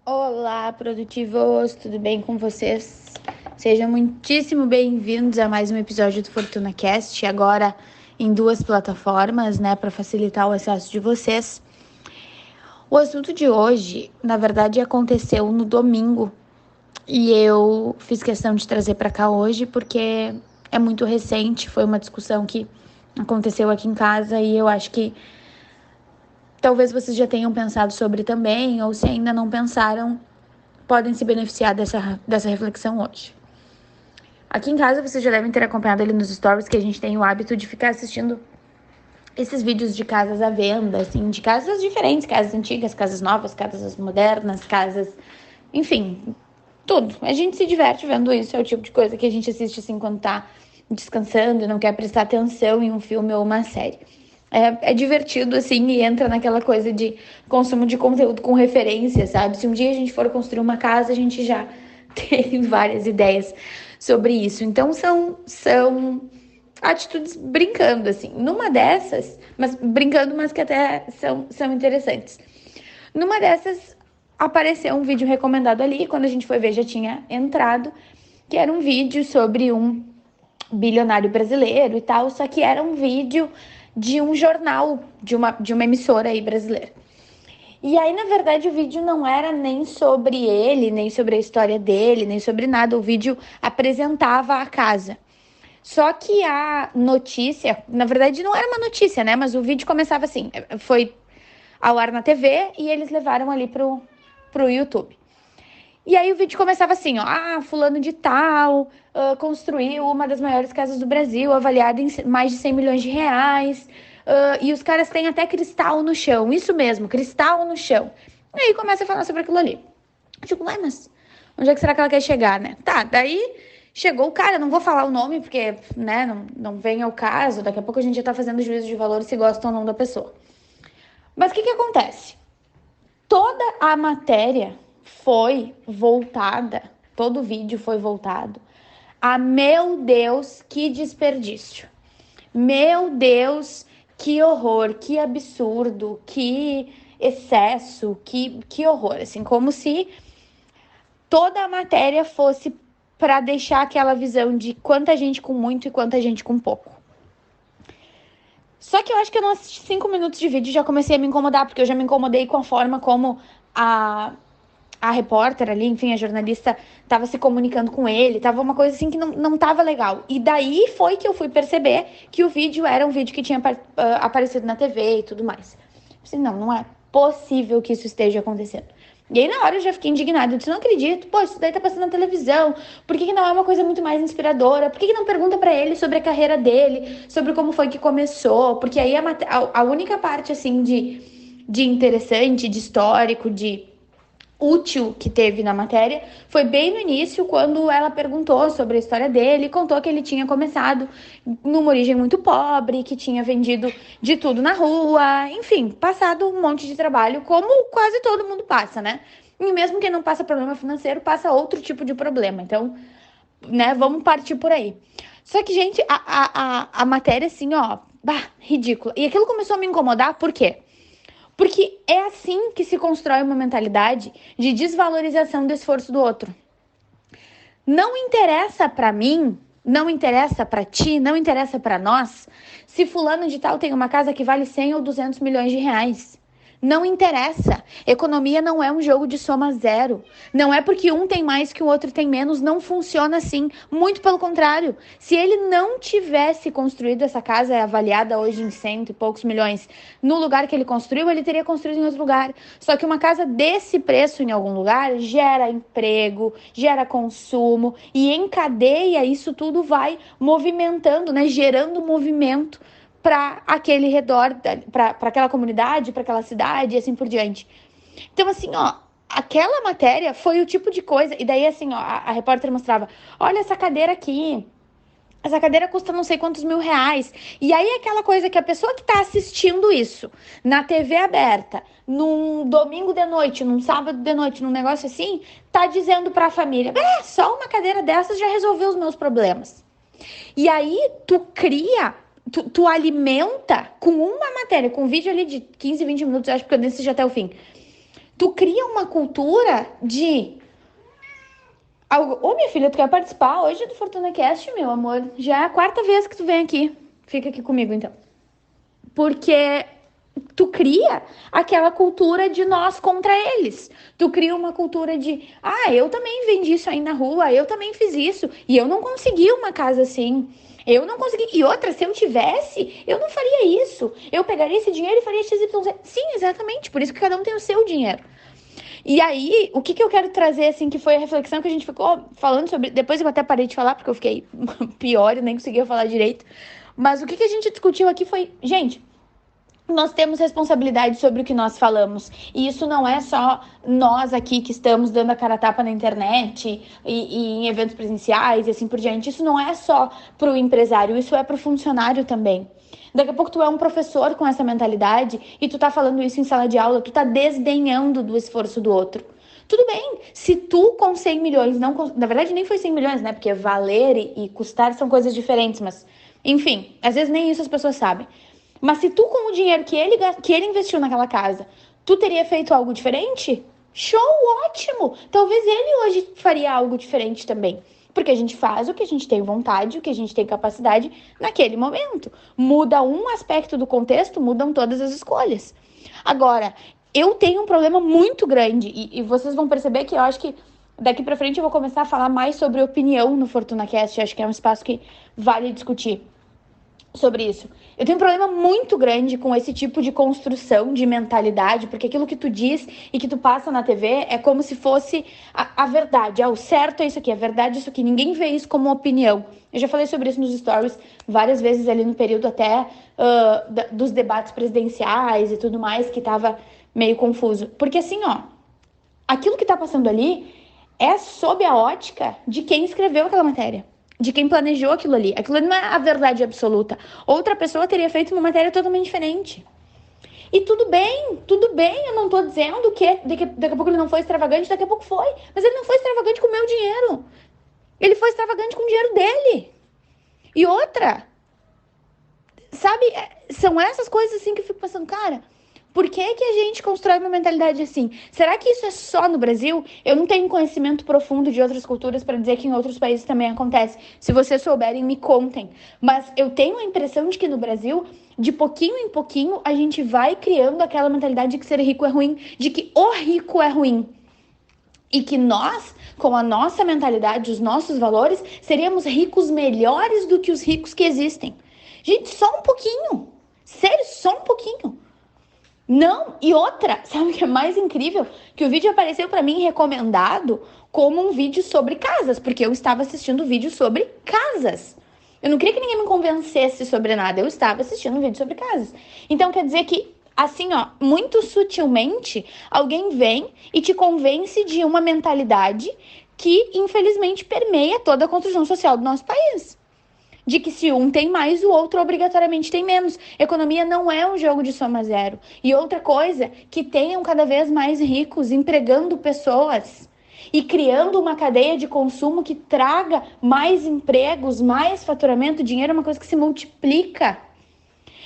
Olá, produtivos, tudo bem com vocês? Sejam muitíssimo bem-vindos a mais um episódio do Fortuna Cast, agora em duas plataformas, né, para facilitar o acesso de vocês. O assunto de hoje, na verdade, aconteceu no domingo e eu fiz questão de trazer para cá hoje porque é muito recente, foi uma discussão que aconteceu aqui em casa e eu acho que talvez vocês já tenham pensado sobre também, ou se ainda não pensaram, podem se beneficiar dessa reflexão hoje. Aqui em casa vocês já devem ter acompanhado ali nos stories que a gente tem o hábito de ficar assistindo esses vídeos de casas à venda, assim, de casas diferentes, casas antigas, casas novas, casas modernas, casas, enfim, tudo. A gente se diverte vendo isso, é o tipo de coisa que a gente assiste assim quando tá descansando e não quer prestar atenção em um filme ou uma série. É divertido, assim, e entra naquela coisa de consumo de conteúdo com referência, sabe? Se um dia a gente for construir uma casa, a gente já tem várias ideias sobre isso. Então, são atitudes brincando, assim. Numa dessas, mas brincando, mas que até são interessantes. Numa dessas, apareceu um vídeo recomendado ali, quando a gente foi ver já tinha entrado, que era um vídeo sobre um bilionário brasileiro e tal, só que era um vídeo de um jornal, de uma emissora aí brasileira. E aí, na verdade, o vídeo não era nem sobre ele, nem sobre a história dele, nem sobre nada. O vídeo apresentava a casa. Só que a notícia, na verdade, não era uma notícia, né? Mas o vídeo começava assim: foi ao ar na TV e eles levaram ali pro YouTube. E aí o vídeo começava assim, ó, fulano de tal construiu uma das maiores casas do Brasil, avaliada em mais de 100 milhões de reais, e os caras têm até cristal no chão, isso mesmo, cristal no chão. E aí começa a falar sobre aquilo ali. Eu digo, ué, mas onde é que será que ela quer chegar, né? Tá, daí chegou o cara, não vou falar o nome, porque, né, não vem ao caso, daqui a pouco a gente já tá fazendo juízo de valor se gosta ou não da pessoa. Mas o que acontece? Toda a matéria foi voltada, todo o vídeo foi voltado a meu Deus, que desperdício. Meu Deus, que horror, que absurdo, que excesso, que horror. Assim, como se toda a matéria fosse para deixar aquela visão de quanta gente com muito e quanta gente com pouco. Só que eu acho que eu não assisti 5 minutos de vídeo e já comecei a me incomodar, porque eu já me incomodei com a forma como a repórter ali, enfim, a jornalista tava se comunicando com ele, tava uma coisa assim que não tava legal. E daí foi que eu fui perceber que o vídeo era um vídeo que tinha aparecido na TV e tudo mais. Assim, não é possível que isso esteja acontecendo. E aí, na hora, eu já fiquei indignada. Eu disse, não acredito. Pô, isso daí tá passando na televisão. Por que não é uma coisa muito mais inspiradora? Por que não pergunta pra ele sobre a carreira dele? Sobre como foi que começou? Porque aí a única parte, assim, de interessante, de histórico, de útil que teve na matéria foi bem no início, quando ela perguntou sobre a história dele, contou que ele tinha começado numa origem muito pobre, que tinha vendido de tudo na rua, enfim, passado um monte de trabalho, como quase todo mundo passa, né? E mesmo quem não passa problema financeiro, passa outro tipo de problema. Então, né, vamos partir por aí. Só que, gente, a matéria, assim, ó, ridícula. E aquilo começou a me incomodar, por quê? Porque é assim que se constrói uma mentalidade de desvalorização do esforço do outro. Não interessa para mim, não interessa para ti, não interessa para nós se fulano de tal tem uma casa que vale 100 ou 200 milhões de reais. Não interessa. Economia não é um jogo de soma zero. Não é porque um tem mais que o outro tem menos. Não funciona assim. Muito pelo contrário. Se ele não tivesse construído essa casa, avaliada hoje em 100 e poucos milhões, no lugar que ele construiu, ele teria construído em outro lugar. Só que uma casa desse preço em algum lugar gera emprego, gera consumo e encadeia, isso tudo vai movimentando, né? Gerando movimento para aquele redor, para aquela comunidade, para aquela cidade e assim por diante. Então, assim, ó, aquela matéria foi o tipo de coisa. E daí, assim, ó, a repórter mostrava: olha essa cadeira aqui. Essa cadeira custa não sei quantos mil reais. E aí, aquela coisa que a pessoa que tá assistindo isso na TV aberta, num domingo de noite, num sábado de noite, num negócio assim, tá dizendo pra família: só uma cadeira dessas já resolveu os meus problemas. E aí, tu cria, tu alimenta com uma matéria, com um vídeo ali de 15, 20 minutos, eu acho que eu nem assisti até o fim. Tu cria uma cultura de... Ô, minha filha, tu quer participar hoje do Fortuna Cast, meu amor? Já é a 4ª vez que tu vem aqui. Fica aqui comigo, então. Porque tu cria aquela cultura de nós contra eles. Tu cria uma cultura de, eu também vendi isso aí na rua, eu também fiz isso, e eu não consegui uma casa assim. Eu não consegui. E outra, se eu tivesse, eu não faria isso. Eu pegaria esse dinheiro e faria XYZ. Sim, exatamente. Por isso que cada um tem o seu dinheiro. E aí, o que eu quero trazer, assim, que foi a reflexão que a gente ficou falando sobre... Depois eu até parei de falar, porque eu fiquei pior e nem conseguia falar direito. Mas o que a gente discutiu aqui foi... Gente, nós temos responsabilidade sobre o que nós falamos. E isso não é só nós aqui que estamos dando a cara a tapa na internet e em eventos presenciais e assim por diante. Isso não é só para o empresário, isso é para o funcionário também. Daqui a pouco tu é um professor com essa mentalidade e tu tá falando isso em sala de aula, tu tá desdenhando do esforço do outro. Tudo bem, se tu com 100 milhões, na verdade nem foi 100 milhões, né? Porque valer e custar são coisas diferentes, mas enfim, às vezes nem isso as pessoas sabem. Mas se tu, com o dinheiro que ele investiu naquela casa, tu teria feito algo diferente? Show, ótimo! Talvez ele hoje faria algo diferente também. Porque a gente faz o que a gente tem vontade, o que a gente tem capacidade naquele momento. Muda um aspecto do contexto, mudam todas as escolhas. Agora, eu tenho um problema muito grande, e vocês vão perceber que eu acho que daqui pra frente eu vou começar a falar mais sobre opinião no FortunaCast. Acho que é um espaço que vale discutir sobre isso. Eu tenho um problema muito grande com esse tipo de construção de mentalidade, porque aquilo que tu diz e que tu passa na TV é como se fosse a verdade. O certo é isso aqui, a verdade é isso aqui. Ninguém vê isso como opinião. Eu já falei sobre isso nos stories várias vezes ali no período até dos debates presidenciais e tudo mais, que tava meio confuso. Porque assim, aquilo que tá passando ali é sob a ótica de quem escreveu aquela matéria. De quem planejou aquilo ali. Aquilo ali não é a verdade absoluta. Outra pessoa teria feito uma matéria totalmente diferente. E tudo bem, eu não tô dizendo que daqui a pouco ele não foi extravagante, daqui a pouco foi. Mas ele não foi extravagante com o meu dinheiro. Ele foi extravagante com o dinheiro dele. E outra, sabe, são essas coisas assim que eu fico pensando, cara, por que a gente constrói uma mentalidade assim? Será que isso é só no Brasil? Eu não tenho conhecimento profundo de outras culturas para dizer que em outros países também acontece. Se vocês souberem, me contem. Mas eu tenho a impressão de que no Brasil, de pouquinho em pouquinho, a gente vai criando aquela mentalidade de que ser rico é ruim, de que o rico é ruim. E que nós, com a nossa mentalidade, os nossos valores, seríamos ricos melhores do que os ricos que existem. Gente, só um pouquinho. Sério, só um pouquinho. Não, e outra, sabe o que é mais incrível? Que o vídeo apareceu pra mim recomendado como um vídeo sobre casas, porque eu estava assistindo vídeo sobre casas. Eu não queria que ninguém me convencesse sobre nada, eu estava assistindo um vídeo sobre casas. Então quer dizer que, assim, muito sutilmente, alguém vem e te convence de uma mentalidade que, infelizmente, permeia toda a construção social do nosso país. De que se um tem mais, o outro obrigatoriamente tem menos. Economia não é um jogo de soma zero. E outra coisa, que tenham cada vez mais ricos empregando pessoas e criando uma cadeia de consumo que traga mais empregos, mais faturamento, dinheiro é uma coisa que se multiplica.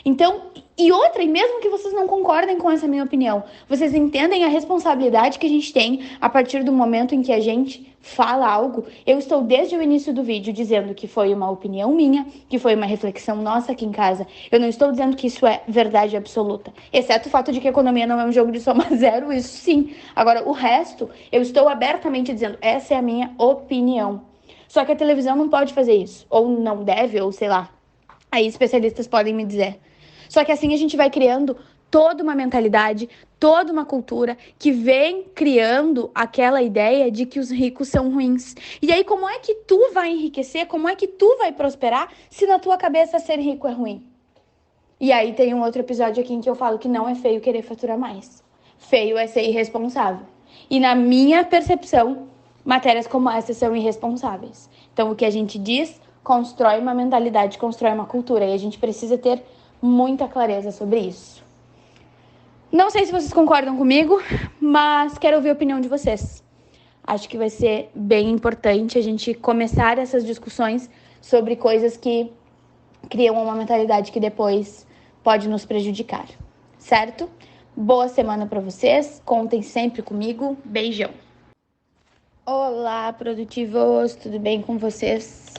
Então, e outra, e mesmo que vocês não concordem com essa minha opinião, vocês entendem a responsabilidade que a gente tem a partir do momento em que a gente fala algo. Eu estou desde o início do vídeo dizendo que foi uma opinião minha, que foi uma reflexão nossa aqui em casa. Eu não estou dizendo que isso é verdade absoluta, exceto o fato de que a economia não é um jogo de soma zero, isso sim. Agora, o resto, eu estou abertamente dizendo, essa é a minha opinião. Só que a televisão não pode fazer isso, ou não deve, ou sei lá. Aí especialistas podem me dizer. Só que assim a gente vai criando toda uma mentalidade, toda uma cultura que vem criando aquela ideia de que os ricos são ruins. E aí como é que tu vai enriquecer, como é que tu vai prosperar se na tua cabeça ser rico é ruim? E aí tem um outro episódio aqui em que eu falo que não é feio querer faturar mais. Feio é ser irresponsável. E na minha percepção, matérias como essa são irresponsáveis. Então o que a gente diz constrói uma mentalidade, constrói uma cultura. E a gente precisa ter muita clareza sobre isso. Não sei se vocês concordam comigo, mas quero ouvir a opinião de vocês. Acho que vai ser bem importante a gente começar essas discussões sobre coisas que criam uma mentalidade que depois pode nos prejudicar, certo? Boa semana para vocês, contem sempre comigo, beijão! Olá, produtivos, tudo bem com vocês?